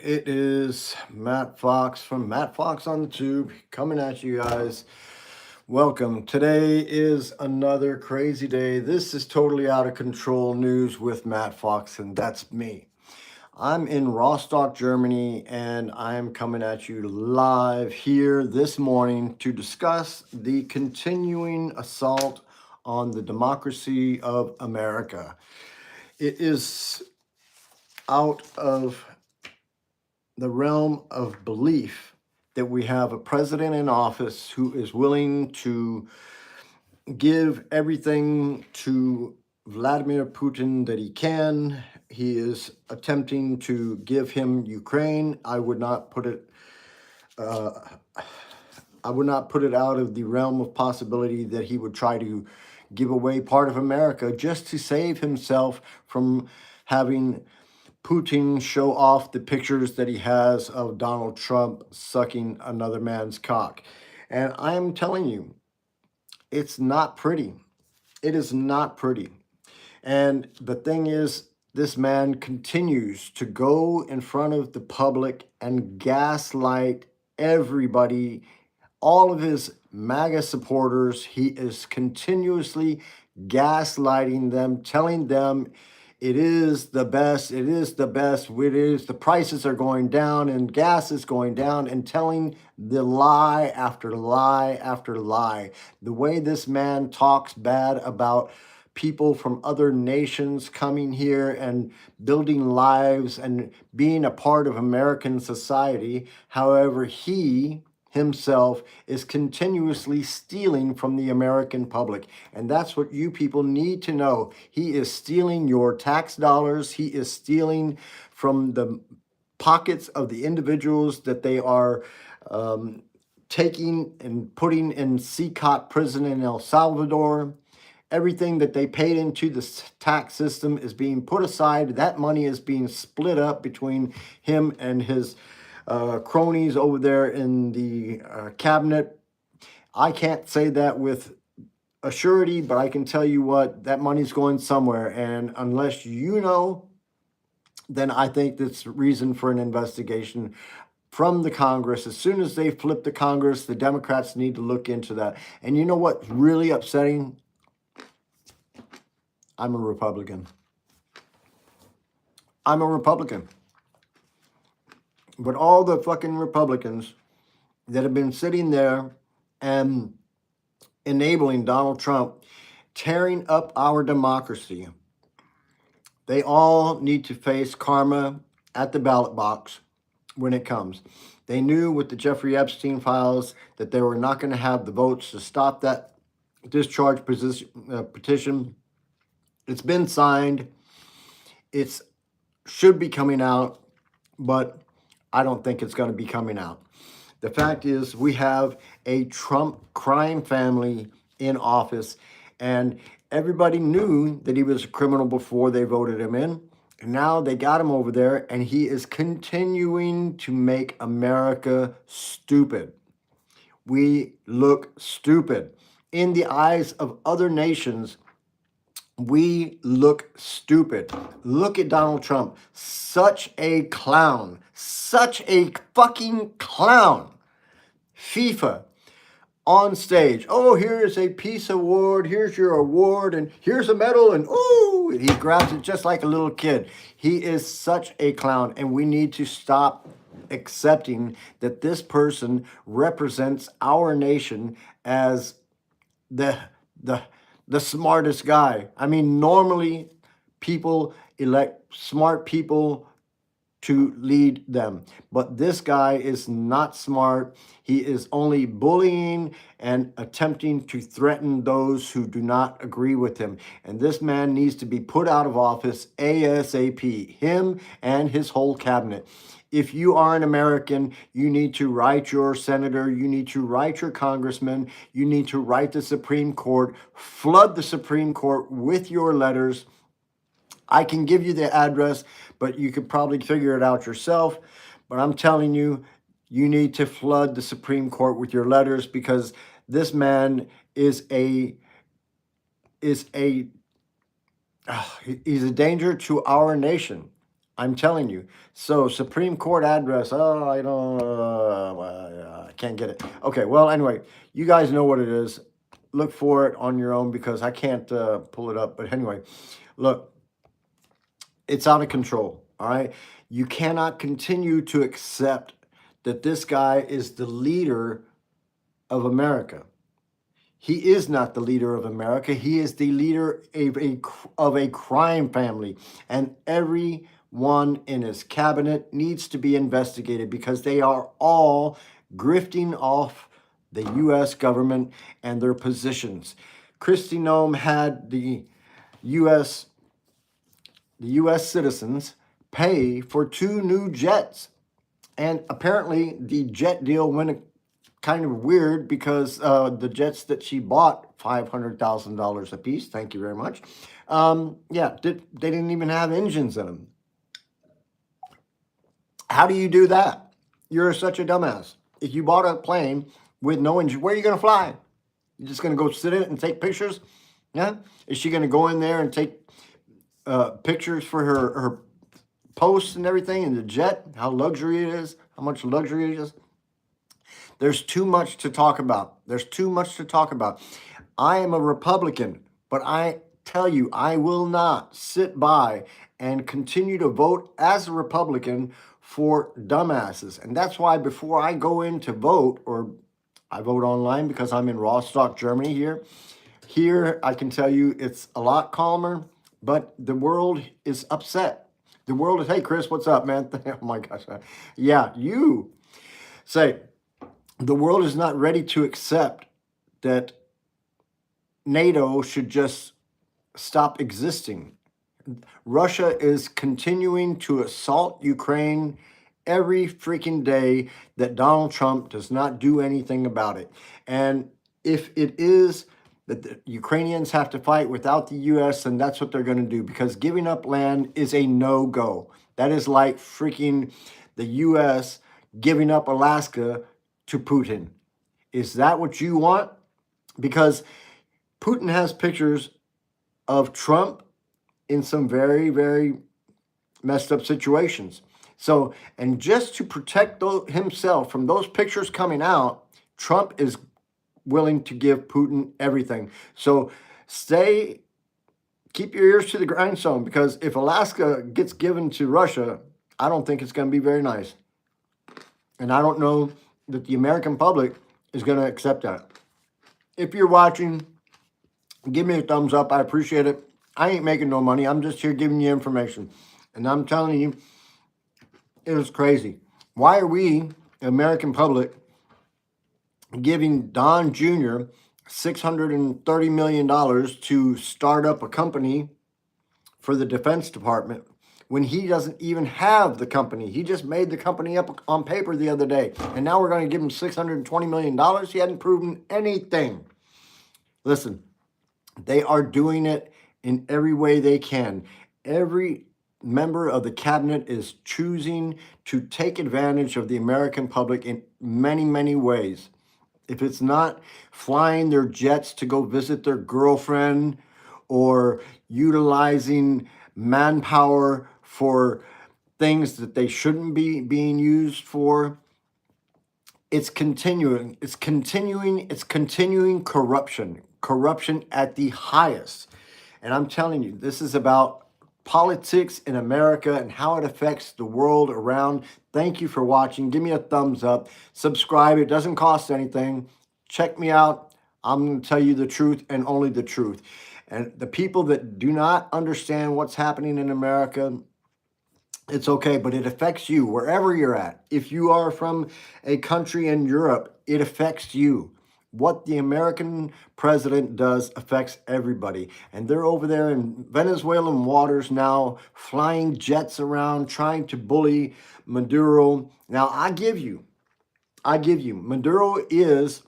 It is Matt Fox from Matt Fox on the Tube coming at you guys. Welcome. Today is another crazy day. This is totally out of control news with Matt Fox, and that's me. I'm in Rostock, Germany, and I'm coming at you live here this morning to discuss the continuing assault on the democracy of America. It is out of the realm of belief that we have a president in office who is willing to give everything to Vladimir Putin that he can. He is attempting to give him Ukraine. I would not put it out of the realm of possibility that he would try to give away part of America just to save himself from having Putin show off the pictures that he has of Donald Trump sucking another man's cock. And I am telling you, it's not pretty. It is not pretty. And the thing is, this man continues to go in front of the public and gaslight everybody, all of his MAGA supporters. He is continuously gaslighting them, telling them it is the best, it is the best, it is, the prices are going down and gas is going down, and telling the lie after lie after lie. The way this man talks bad about people from other nations coming here and building lives and being a part of American society. However, he himself is continuously stealing from the American public. And that's what you people need to know. He is stealing your tax dollars. He is stealing from the pockets of the individuals that they are taking and putting in CCOT prison in El Salvador. Everything that they paid into the tax system is being put aside. That money is being split up between him and his cronies over there in the cabinet. I can't say that with a surety, but I can tell you what, that money's going somewhere. And unless you know, then I think that's reason for an investigation from the Congress. As soon as they flip the Congress, the Democrats need to look into that. And you know what's really upsetting? I'm a Republican. I'm a Republican. But all the fucking Republicans that have been sitting there and enabling Donald Trump, tearing up our democracy, they all need to face karma at the ballot box when it comes. They knew with the Jeffrey Epstein files that they were not going to have the votes to stop that discharge petition. It's been signed. It should be coming out, but I don't think it's going to be coming out. The fact is, we have a Trump crime family in office, and everybody knew that he was a criminal before they voted him in. And now they got him over there, and he is continuing to make America stupid. We look stupid. In the eyes of other nations, we look stupid. Look at Donald Trump. Such a clown. Such a fucking clown. FIFA on stage. Oh, here's a peace award. Here's your award. And here's a medal. And ooh, he grabs it just like a little kid. He is such a clown. And we need to stop accepting that this person represents our nation as the smartest guy. I mean, normally people elect smart people to lead them, but this guy is not smart. He is only bullying and attempting to threaten those who do not agree with him. And this man needs to be put out of office ASAP, him and his whole cabinet. If you are an American, you need to write your senator, you need to write your congressman, you need to write the Supreme Court, flood the Supreme Court with your letters. I can give you the address, but you could probably figure it out yourself. But I'm telling you, you need to flood the Supreme Court with your letters, because this man he's a danger to our nation. I'm telling you. So Supreme Court address. Oh, I can't get it. Okay. Well, anyway, you guys know what it is. Look for it on your own because I can't pull it up. But anyway, look, it's out of control. All right. You cannot continue to accept that this guy is the leader of America. He is not the leader of America. He is the leader of a crime family. And everyone in his cabinet needs to be investigated because they are all grifting off the U.S. government and their positions. Kristi Noem had the U.S. citizens pay for 2 new jets. And apparently the jet deal went kind of weird because the jets that she bought, $500,000 a piece, thank you very much, they didn't even have engines in them. How do you do that? You're such a dumbass. If you bought a plane with no engine, where are you going to fly? You're just going to go sit in it and take pictures? Yeah? Is she going to go in there and take pictures for her posts and everything in the jet? How luxury it is? How much luxury it is? There's too much to talk about. There's too much to talk about. I am a Republican, but I tell you, I will not sit by and continue to vote as a Republican for dumbasses. And that's why before I go in to vote, or I vote online because I'm in Rostock, Germany here I can tell you it's a lot calmer, but the world is upset. The world is, hey, Chris, what's up, man? Oh my gosh. Yeah, you say, the world is not ready to accept that NATO should just stop existing. Russia is continuing to assault Ukraine every freaking day that Donald Trump does not do anything about it. And if it is that the Ukrainians have to fight without the U.S., then that's what they're going to do, because giving up land is a no-go. That is like freaking the U.S. giving up Alaska to Putin. Is that what you want? Because Putin has pictures of Trump in some very, very messed up situations. So, and just to protect himself from those pictures coming out, Trump is willing to give Putin everything. So keep your ears to the grindstone, because if Alaska gets given to Russia, I don't think it's going to be very nice. And I don't know that the American public is going to accept that. If you're watching, give me a thumbs up. I appreciate it. I ain't making no money. I'm just here giving you information. And I'm telling you, it was crazy. Why are we, the American public, giving Don Jr. $630 million to start up a company for the Defense Department when he doesn't even have the company? He just made the company up on paper the other day. And now we're going to give him $620 million. He hadn't proven anything. Listen, they are doing it in every way they can. Every member of the cabinet is choosing to take advantage of the American public in many, many ways. If it's not flying their jets to go visit their girlfriend or utilizing manpower for things that they shouldn't be being used for, it's continuing corruption at the highest. And I'm telling you, this is about politics in America and how it affects the world around. Thank you for watching. Give me a thumbs up. Subscribe. It doesn't cost anything. Check me out. I'm going to tell you the truth and only the truth. And the people that do not understand what's happening in America, it's okay, but it affects you wherever you're at. If you are from a country in Europe, it affects you. What the American president does affects everybody. And they're over there in Venezuelan waters now, flying jets around, trying to bully Maduro. Now, I give you, Maduro is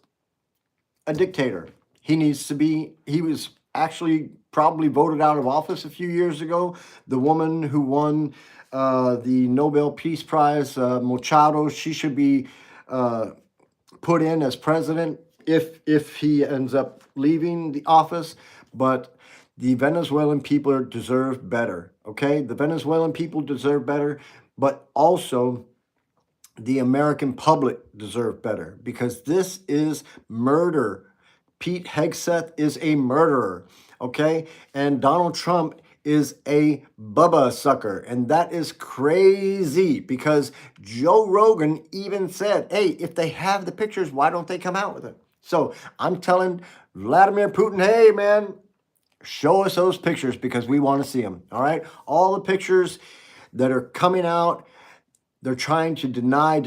a dictator. He was actually probably voted out of office a few years ago. The woman who won the Nobel Peace Prize, Machado, she should be put in as president if he ends up leaving the office. But the Venezuelan people deserve better, Okay, the Venezuelan people deserve better, but also the American public deserve better, because this is murder. Pete Hegseth is a murderer, okay? And Donald Trump is a bubba sucker. And that is crazy, because Joe Rogan even said, hey, if they have the pictures, why don't they come out with it? So I'm telling Vladimir Putin, hey, man, show us those pictures, because we want to see them, all right? All the pictures that are coming out, they're trying to deny.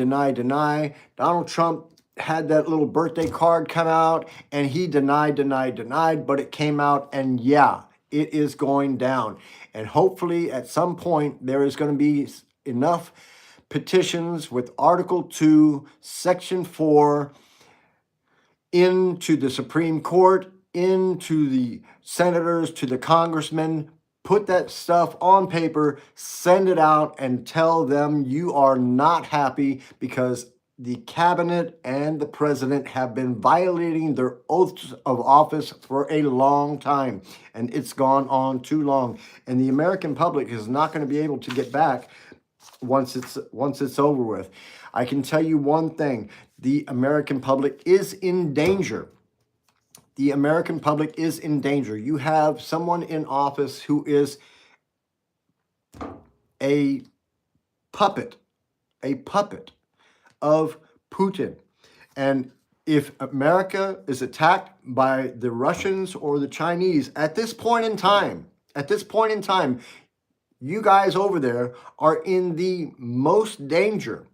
Donald Trump had that little birthday card come out, and he denied, but it came out, and yeah, it is going down. And hopefully at some point there is going to be enough petitions with Article 2, Section 4 into the Supreme Court, into the senators, to the congressmen. Put that stuff on paper, send it out, and tell them you are not happy because the cabinet and the president have been violating their oaths of office for a long time, and it's gone on too long. And the American public is not going to be able to get back once it's over with. I can tell you one thing: the American public is in danger. The American public is in danger. You have someone in office who is a puppet of Putin. And if America is attacked by the Russians or the Chinese at this point in time, you guys over there are in the most danger,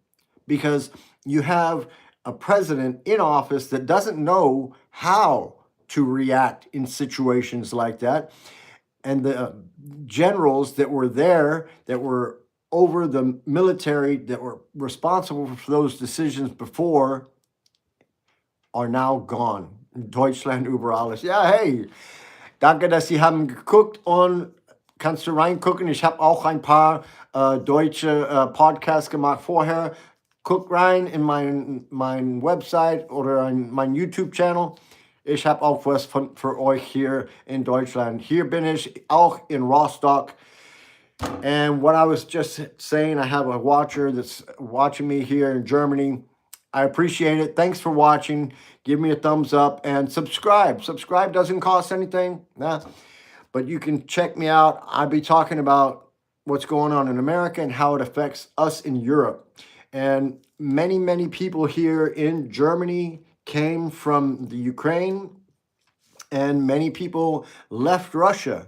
because you have a president in office that doesn't know how to react in situations like that. And the generals that were there, that were over the military, that were responsible for those decisions before, are now gone. Deutschland über alles. Ja, hey, danke, dass Sie haben geguckt, und kannst du reingucken. Ich habe auch ein paar deutsche Podcasts gemacht vorher. Guck rein in mein Website oder mein YouTube-Channel. Ich habe auch was für euch hier in Deutschland. Hier bin ich auch in Rostock. And what I was just saying, I have a watcher that's watching me here in Germany. I appreciate it. Thanks for watching. Give me a thumbs up and subscribe. Subscribe doesn't cost anything. Nah. But you can check me out. I'll be talking about what's going on in America and how it affects us in Europe. And many people here in Germany came from the Ukraine, and many people left Russia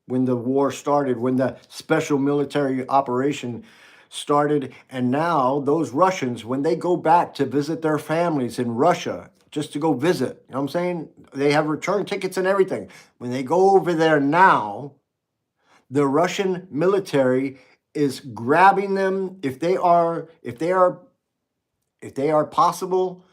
when the war started, when the special military operation started. And now those Russians, when they go back to visit their families in Russia, just to go visit, you know what I'm saying? They have return tickets and everything. When they go over there now, the Russian military is grabbing them. If they are possible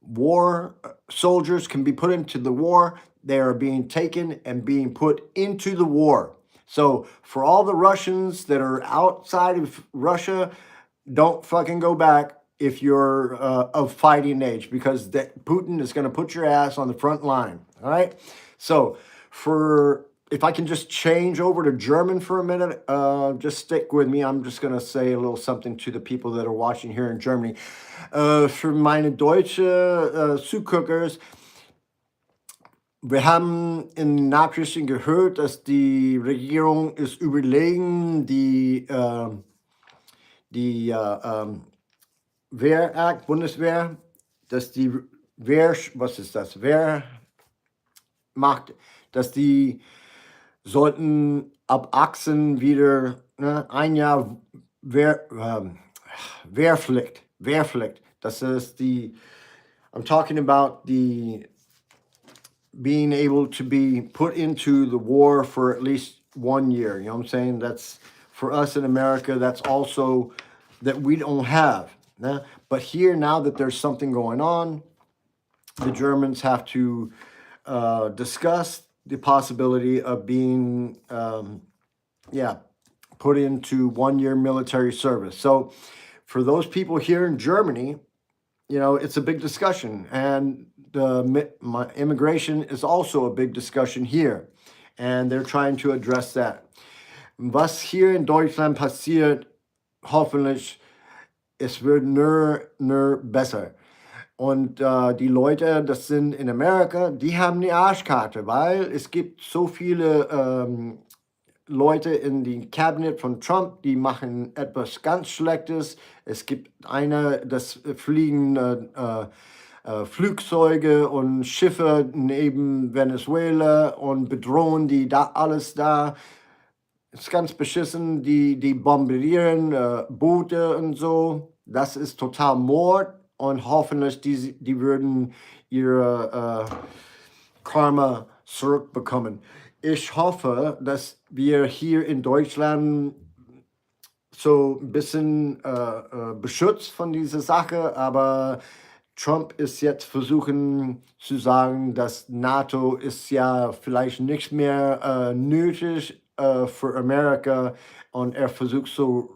war soldiers, can be put into the war, they are being taken and being put into the war. So for all the Russians that are outside of Russia, don't fucking go back if you're of fighting age, because Putin is going to put your ass on the front line. All right. So if I can just change over to German for a minute, just stick with me. I'm just going to say a little something to the people that are watching here in Germany. Für meine deutsche Zuguckers, wir haben in Nachrichten gehört, dass die Regierung ist überlegen, die Wehrakt, Bundeswehr, dass die Wehrmacht, dass die sollten ab 18 wieder ein Jahr Wehrpflicht. Das ist I'm talking about the being able to be put into the war for at least 1 year. You know what I'm saying? That's for us in America, that's also that we don't have. But here, now that there's something going on, the Germans have to discuss the possibility of being, put into 1 year military service. So for those people here in Germany, you know, it's a big discussion. And my immigration is also a big discussion here. And they're trying to address that. Was hier in Deutschland passiert, hoffentlich, es wird nur besser. Und die Leute, das sind in Amerika, die haben die Arschkarte, weil es gibt so viele Leute in dem Cabinet von Trump, die machen etwas ganz Schlechtes. Es gibt das fliegen Flugzeuge und Schiffe neben Venezuela und bedrohen die da alles da. Ist ganz beschissen, die bombardieren Boote und so. Das ist total Mord und hoffentlich die würden ihre Karma zurückbekommen. Ich hoffe, dass wir hier in Deutschland so ein bisschen beschützt von dieser Sache, aber Trump ist jetzt versuchen zu sagen, dass NATO ist ja vielleicht nicht mehr nötig für Amerika und er versucht so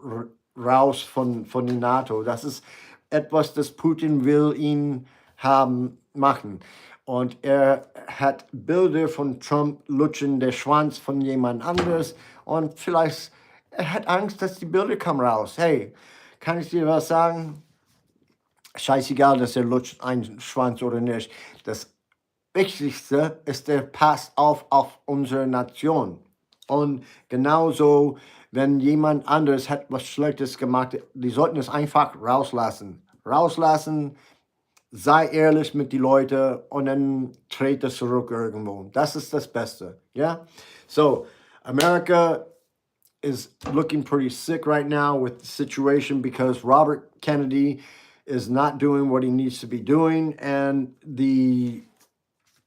raus von der NATO. Das ist etwas, das Putin will ihn machen. Und er hat Bilder von Trump lutschen der Schwanz von jemand anderes und vielleicht er hat Angst, dass die Bilder kommen raus. Hey, kann ich dir was sagen? Scheißegal, dass er lutscht einen Schwanz oder nicht. Das Wichtigste ist, der passt auf unsere Nation. Und genauso, wenn jemand anderes hat was Schlechtes gemacht, die sollten es einfach rauslassen. Rauslassen, sei ehrlich mit den Leuten und dann trete zurück irgendwo. Das ist das Beste. Ja? So, America is looking pretty sick right now with the situation because Robert Kennedy is not doing what he needs to be doing, and the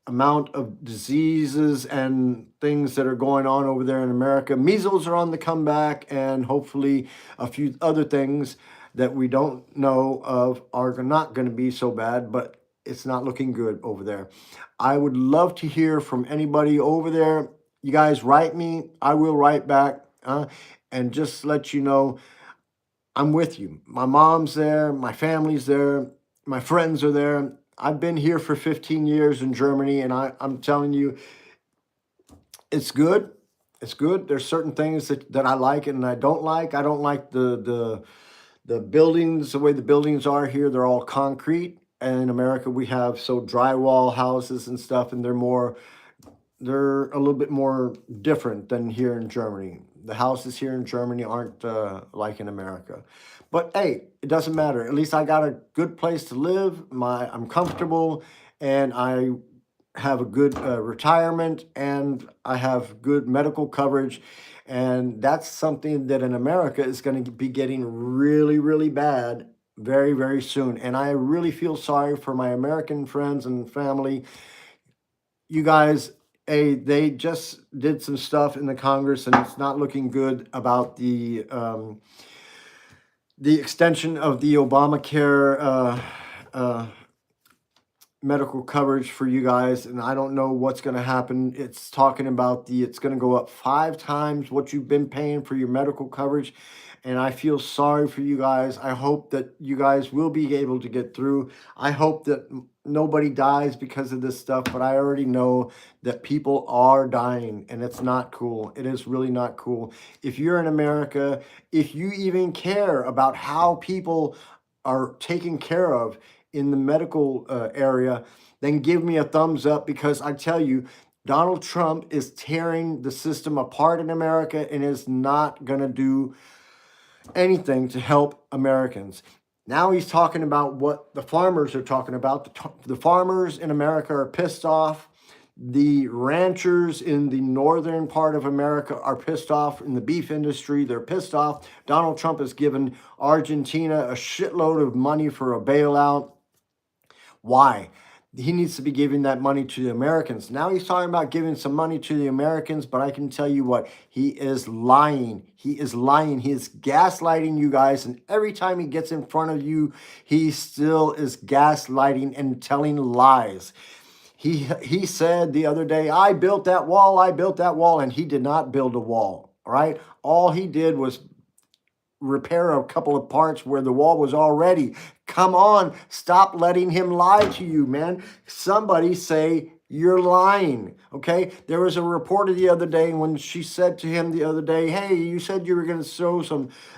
amount of diseases and things that are going on over there in America. Measles are on the comeback, and hopefully a few other things that we don't know of are not going to be so bad, but it's not looking good over there. I would love to hear from anybody over there. You guys write me, I will write back. And just let you know, I'm with you. My mom's there, my family's there, my friends are there. I've been here for 15 years in Germany, and I'm telling you, it's good. It's good. There's certain things that I like and I don't like. I don't like the buildings, the way the buildings are here. They're all concrete. And in America, we have so drywall houses and stuff, and they're a little bit more different than here in Germany. The houses here in Germany aren't like in America. But hey, it doesn't matter. At least I got a good place to live. I'm comfortable, and I have a good retirement, and I have good medical coverage. And that's something that in America is going to be getting really, really bad very, very soon. And I really feel sorry for my American friends and family. You guys, they just did some stuff in the Congress, and it's not looking good about the extension of the Obamacare medical coverage for you guys, and I don't know what's going to happen. It's talking about it's going to go up 5 times what you've been paying for your medical coverage, and I feel sorry for you guys. I hope that you guys will be able to get through. I hope that nobody dies because of this stuff, but I already know that people are dying, and it's not cool. It is really not cool. If you're in America, if you even care about how people are taken care of in the medical area, then give me a thumbs up, because I tell you, Donald Trump is tearing the system apart in America and is not going to do anything to help Americans. Now he's talking about what the farmers are talking about. The farmers in America are pissed off. The ranchers in the northern part of America are pissed off. In the beef industry, they're pissed off. Donald Trump has given Argentina a shitload of money for a bailout. Why? He needs to be giving that money to the Americans. Now he's talking about giving some money to the Americans, but I can tell you what, he is lying. He is lying. He is gaslighting you guys, and every time he gets in front of you, he still is gaslighting and telling lies. He said the other day, I built that wall, and he did not build a wall, all right? All he did was repair a couple of parts where the wall was already. Come on, stop letting him lie to you, man. Somebody say You're lying, okay? There was a reporter the other day when she said to him the other day, hey, you said you were going to show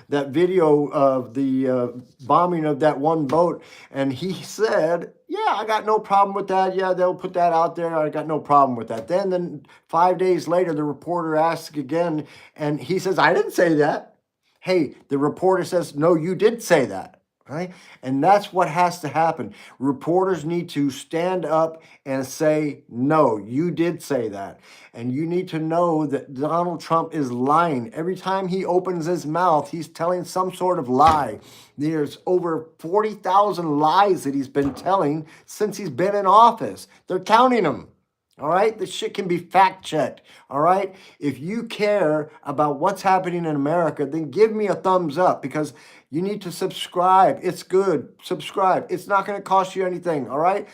that video of the bombing of that one boat. And he said, yeah, I got no problem with that. Yeah, they'll put that out there. I got no problem with that. Then 5 days later, the reporter asks again, and he says, I didn't say that. Hey, the reporter says, no, you did say that. Right? And that's what has to happen. Reporters need to stand up and say, no, you did say that. And you need to know that Donald Trump is lying. Every time he opens his mouth, he's telling some sort of lie. There's over 40,000 lies that he's been telling since he's been in office. They're counting them. All right, this shit can be fact checked. All right, if you care about what's happening in America, then give me a thumbs up, because you need to subscribe. It's good. Subscribe. It's not going to cost you anything. All right,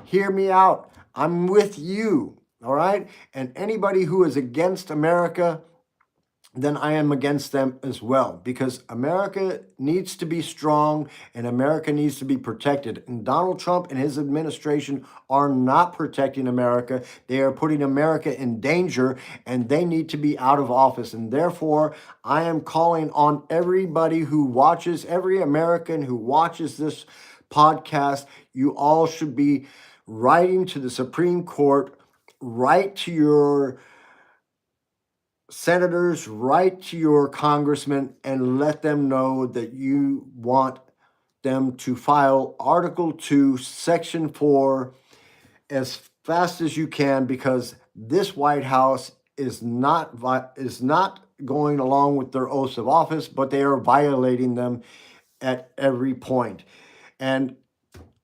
hear me out. I'm with you. All right, and anybody who is against America, then I am against them as well, because America needs to be strong and America needs to be protected. And Donald Trump and his administration are not protecting America. They are putting America in danger, and they need to be out of office. And therefore, I am calling on everybody who watches, every American who watches this podcast, you all should be writing to the Supreme Court, write to your senators, write to your congressmen and let them know that you want them to file Article 2, Section 4 as fast as you can, because this White House is not going along with their oaths of office, but they are violating them at every point. And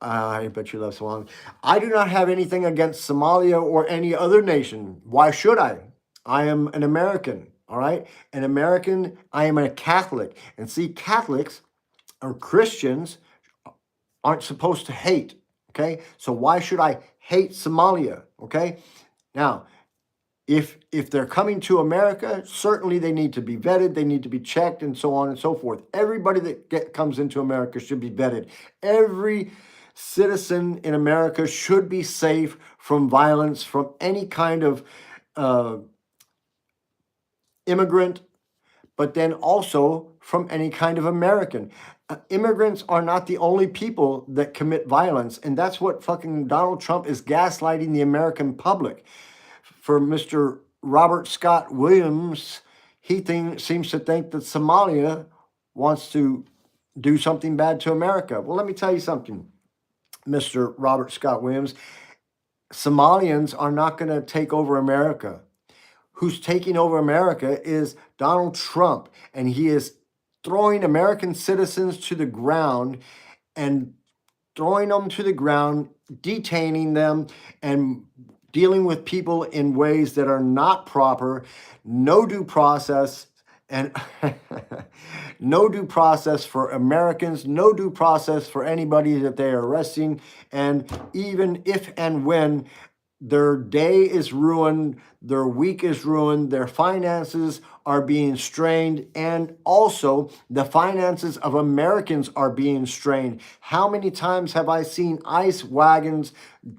I bet you love Somalia. I do not have anything against Somalia or any other nation. Why should I? I am an American, all right? An American, I am a Catholic. And see, Catholics or Christians aren't supposed to hate, okay? So why should I hate Somalia, okay? Now, if they're coming to America, certainly they need to be vetted, they need to be checked, and so on and so forth. Everybody that comes into America should be vetted. Every citizen in America should be safe from violence, from any kind of immigrant, but then also from any kind of American. Immigrants are not the only people that commit violence, and that's what fucking Donald Trump is gaslighting the American public. For Mr. Robert Scott Williams, he seems to think that Somalia wants to do something bad to America. Well, let me tell you something, Mr. Robert Scott Williams. Somalians are not going to take over America. Who's taking over America is Donald Trump, and he is throwing American citizens to the ground and detaining them and dealing with people in ways that are not proper, no due process, and no due process for Americans, no due process for anybody that they are arresting. And even if and when their day is ruined, their week is ruined, their finances are being strained, and also the finances of Americans are being strained. How many times have I seen ICE wagons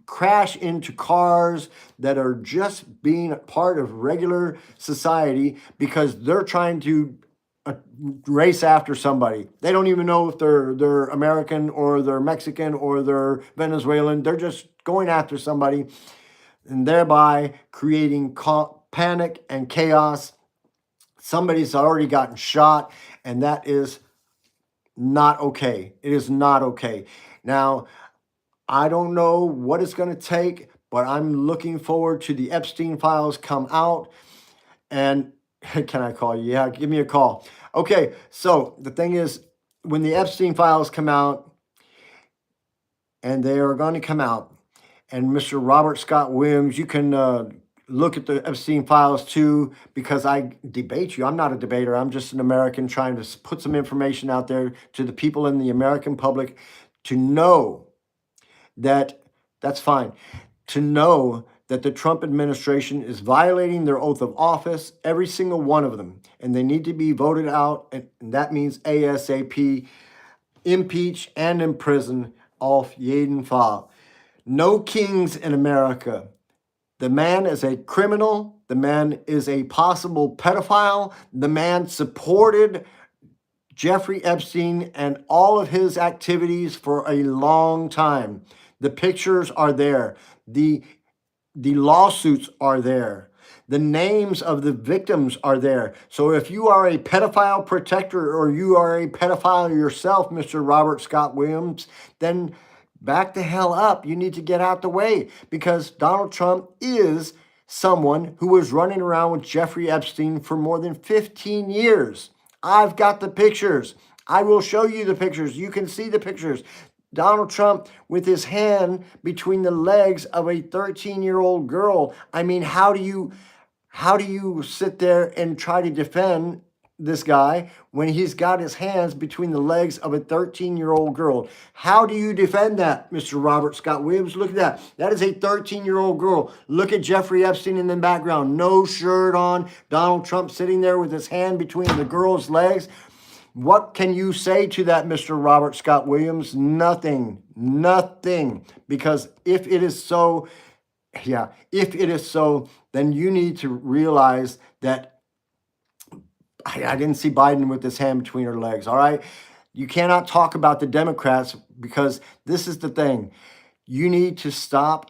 crash into cars that are just being a part of regular society because they're trying to race after somebody? They don't even know if they're American or they're Mexican or they're Venezuelan. They're just going after somebody, and thereby creating panic and chaos. Somebody's already gotten shot, and that is not okay. It is not okay. Now, I don't know what it's going to take, but I'm looking forward to the Epstein files come out. And can I call you? Yeah, give me a call. Okay, so the thing is, when the Epstein files come out, and they are going to come out, and Mr. Robert Scott Williams, you can look at the Epstein files too, because I debate you. I'm not a debater. I'm just an American trying to put some information out there to the people in the American public to know that that's fine. To know that the Trump administration is violating their oath of office, every single one of them, and they need to be voted out, and that means ASAP, impeach and imprison auf jeden Fall. No kings in America. The man is a criminal. The man is a possible pedophile. The man supported Jeffrey Epstein and all of his activities for a long time. The pictures are there. The lawsuits are there. The names of the victims are there. So if you are a pedophile protector or you are a pedophile yourself, Mr. Robert Scott Williams, then back the hell up. You need to get out the way, because Donald Trump is someone who was running around with Jeffrey Epstein for more than 15 years. I've got the pictures. I will show you the pictures. You can see the pictures. Donald Trump with his hand between the legs of a 13-year-old girl. I mean, how do you sit there and try to defend this guy when he's got his hands between the legs of a 13-year-old girl? How do you defend that, Mr. Robert Scott Williams? Look at that. That is a 13-year-old girl. Look at Jeffrey Epstein in the background. No shirt on. Donald Trump sitting there with his hand between the girl's legs. What can you say to that, Mr. Robert Scott Williams? Nothing. Nothing. Because if it is so, then you need to realize that I didn't see Biden with his hand between her legs, all right? You cannot talk about the Democrats, because this is the thing. You need to stop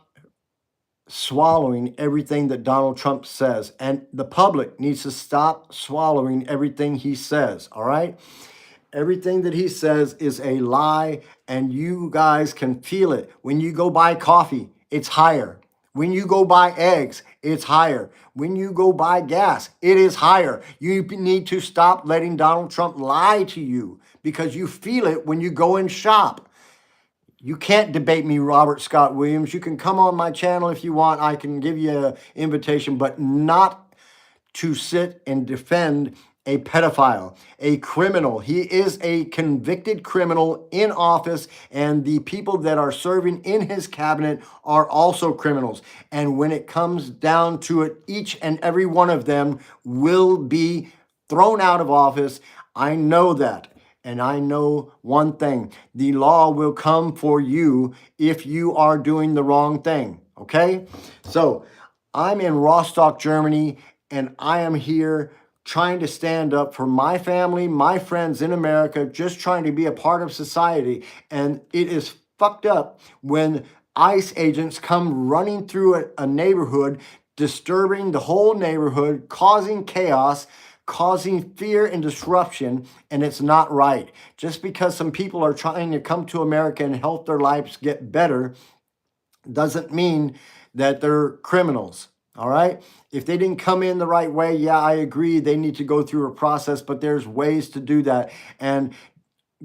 swallowing everything that Donald Trump says, and the public needs to stop swallowing everything he says, all right? Everything that he says is a lie, and you guys can feel it. When you go buy coffee, it's higher. When you go buy eggs, it's higher. When you go buy gas, it is higher. You need to stop letting Donald Trump lie to you, because you feel it when you go and shop. You can't debate me, Robert Scott Williams. You can come on my channel if you want. I can give you an invitation, but not to sit and defend a pedophile, a criminal. He is a convicted criminal in office, and the people that are serving in his cabinet are also criminals. And when it comes down to it, each and every one of them will be thrown out of office. I know that. And I know one thing: the law will come for you if you are doing the wrong thing, okay? So I'm in Rostock, Germany, and I am here trying to stand up for my family, my friends in America, just trying to be a part of society. And it is fucked up when ICE agents come running through a neighborhood, disturbing the whole neighborhood, causing chaos, causing fear and disruption, and it's not right. Just because some people are trying to come to America and help their lives get better doesn't mean that they're criminals, all right? If they didn't come in the right way, yeah, I agree, they need to go through a process, but there's ways to do that. And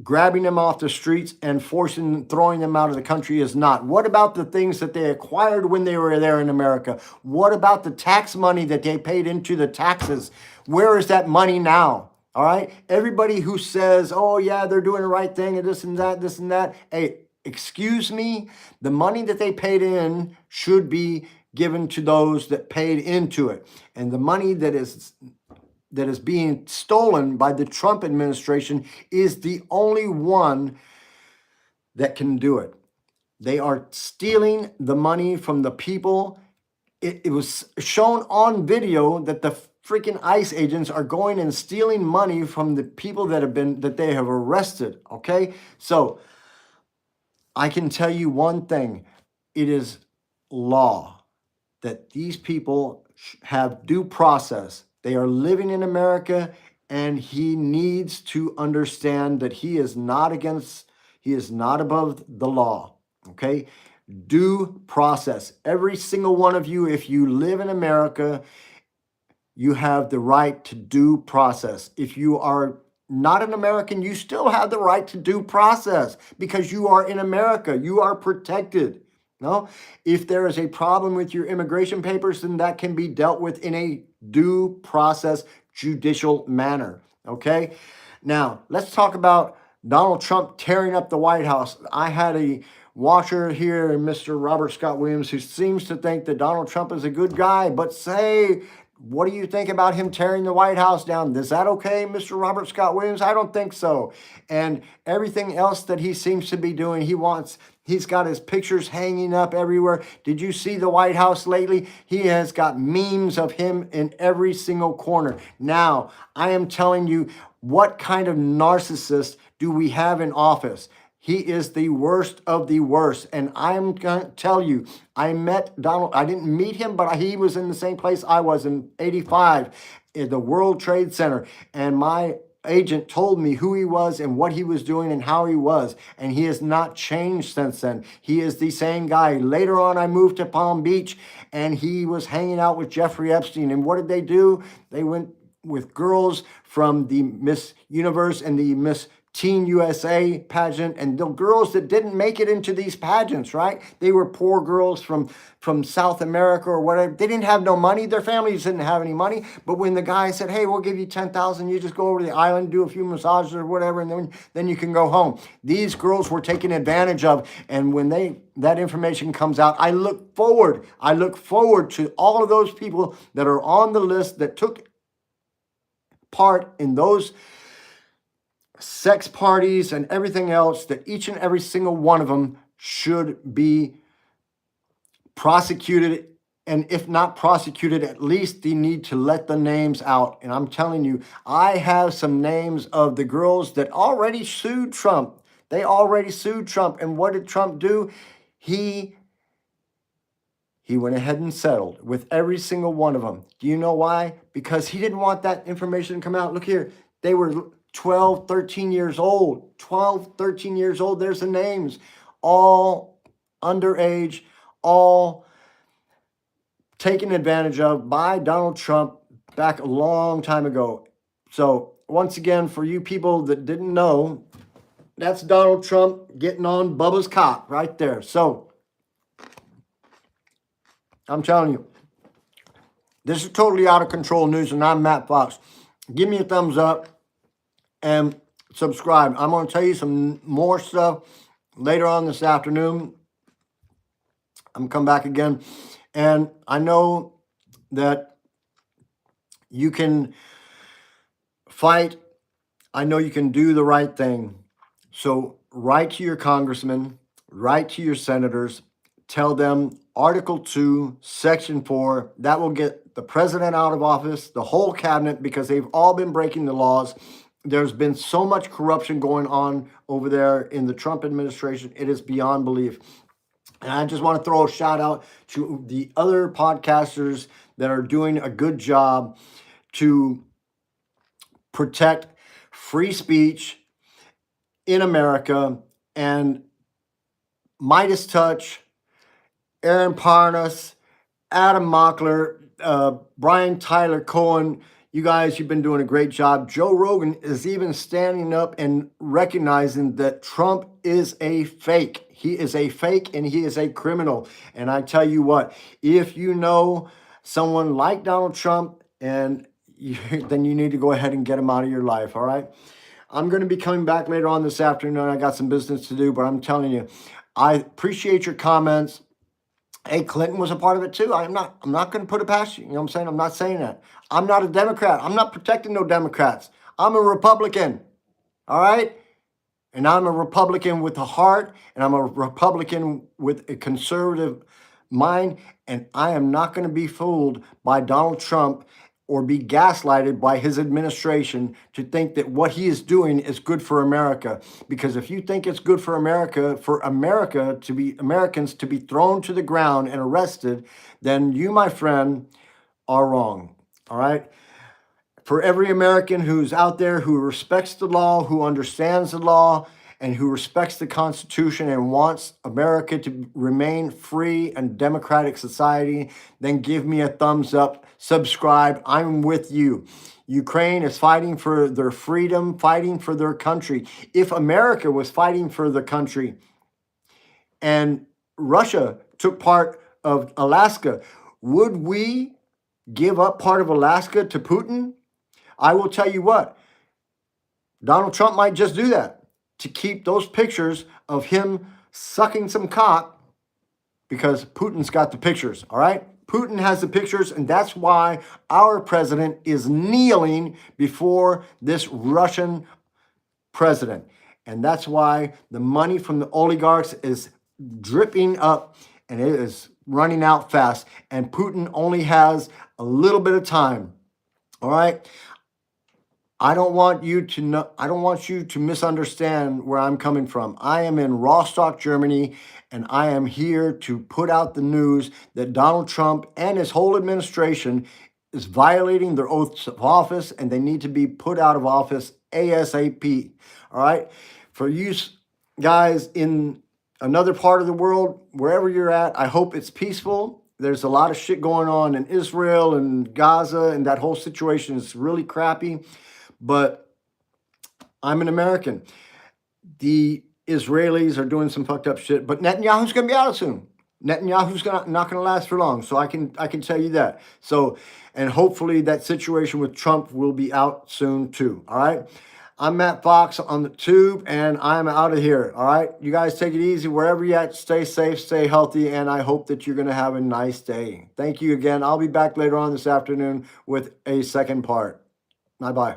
grabbing them off the streets and throwing them out of the country is not. What about the things that they acquired when they were there in America? What about the tax money that they paid into the taxes? Where is that money now? All right. Everybody who says, oh yeah, they're doing the right thing and this and that. Hey, excuse me. The money that they paid in should be given to those that paid into it. And the money that is being stolen by the Trump administration is the only one that can do it. They are stealing the money from the people. It was shown on video that the freaking ICE agents are going and stealing money from the people that they have arrested, okay? So I can tell you one thing. It is law that these people have due process. They are living in America, and he needs to understand that he is not above the law, okay? Due process. Every single one of you, if you live in America, you have the right to due process. If you are not an American, you still have the right to due process, because you are in America. You are protected. No, if there is a problem with your immigration papers, then that can be dealt with in a due process, judicial manner. Okay. Now let's talk about Donald Trump tearing up the White House. I had a watcher here, Mr. Robert Scott Williams, who seems to think that Donald Trump is a good guy, but say, what do you think about him tearing the White House down? Is that okay, Mr. Robert Scott Williams? I don't think so. And everything else that he seems to be doing, he wants He's got his pictures hanging up everywhere. Did you see the White House lately? He has got memes of him in every single corner. Now, I am telling you, what kind of narcissist do we have in office? He is the worst of the worst. And I'm going to tell you, I met Donald. I didn't meet him, but he was in the same place I was in '85 at the World Trade Center. And my agent told me who he was and what he was doing and how he was. And he has not changed since then. He is the same guy. Later on, I moved to Palm Beach and he was hanging out with Jeffrey Epstein. And what did they do? They went with girls from the Miss Universe and the Miss Teen USA pageant, and the girls that didn't make it into these pageants, right? They were poor girls from South America or whatever. They didn't have no money. Their families didn't have any money. But when the guy said, hey, we'll give you 10,000, you just go over to the island, do a few massages or whatever, and then you can go home. These girls were taken advantage of. And when that information comes out, I look forward to all of those people that are on the list that took part in those sex parties and everything else, that each and every single one of them should be prosecuted. And if not prosecuted, at least they need to let the names out. And I'm telling you, I have some names of the girls that already sued Trump. They already sued Trump. And what did Trump do? He went ahead and settled with every single one of them. Do you know why? Because he didn't want that information to come out. Look here. They were 12, 13 years old. 12, 13 years old. There's the names. All underage, all taken advantage of by Donald Trump back a long time ago. So once again, for you people that didn't know, that's Donald Trump getting on Bubba's cock right there. So I'm telling you, this is totally out of control news, and I'm Matt Fox. Give me a thumbs up and subscribe. I'm going to tell you some more stuff later on this afternoon. I'm going to come back again. And I know that you can fight. I know you can do the right thing. So write to your congressman, write to your senators, tell them Article 2, Section 4, that will get the president out of office, the whole cabinet, because they've all been breaking the laws. There's been so much corruption going on over there in the Trump administration. It is beyond belief. And I just want to throw a shout out to the other podcasters that are doing a good job to protect free speech in America. And Midas Touch, Aaron Parnas, Adam Mockler, Brian Tyler Cohen, you guys, you've been doing a great job. Joe Rogan is even standing up and recognizing that Trump is a fake. He is a fake and he is a criminal. And I tell you what, if you know someone like Donald Trump, then you need to go ahead and get him out of your life, all right? I'm going to be coming back later on this afternoon. I got some business to do, but I'm telling you, I appreciate your comments. Hey, Clinton was a part of it too. I'm not going to put it past you. You know what I'm saying? I'm not saying that. I'm not a Democrat. I'm not protecting no Democrats. I'm a Republican. All right? And I'm a Republican with a heart, and I'm a Republican with a conservative mind, and I am not going to be fooled by Donald Trump or be gaslighted by his administration to think that what he is doing is good for America. Because if you think it's good for Americans to be thrown to the ground and arrested, then you, my friend, are wrong. All right? For every American who's out there who respects the law, who understands the law, and who respects the Constitution and wants America to remain free and democratic society, then give me a thumbs up, subscribe. I'm with you. Ukraine is fighting for their freedom, fighting for their country. If America was fighting for the country and Russia took part of Alaska, would we give up part of Alaska to Putin? I will tell you what, Donald Trump might just do that to keep those pictures of him sucking some cock, because Putin's got the pictures, all right? Putin has the pictures, and that's why our president is kneeling before this Russian president. And that's why the money from the oligarchs is dripping up, and it is running out fast. And Putin only has a little bit of time. All right. I don't want you to know, I don't want you to misunderstand where I'm coming from. I am in Rostock, Germany, and I am here to put out the news that Donald Trump and his whole administration is violating their oaths of office, and they need to be put out of office ASAP. All right. For you guys in another part of the world, wherever you're at, I hope it's peaceful. There's a lot of shit going on in Israel and Gaza, and that whole situation is really crappy. But I'm an American. The Israelis are doing some fucked up shit, but Netanyahu's gonna be out soon. Netanyahu's not gonna last for long, so I can tell you that. So, and hopefully that situation with Trump will be out soon too. All right. I'm Matt Fox on the tube, and I'm out of here. All right. You guys take it easy wherever you're at. Stay safe, stay healthy, and I hope that you're gonna have a nice day. Thank you again. I'll be back later on this afternoon with a second part. Bye bye.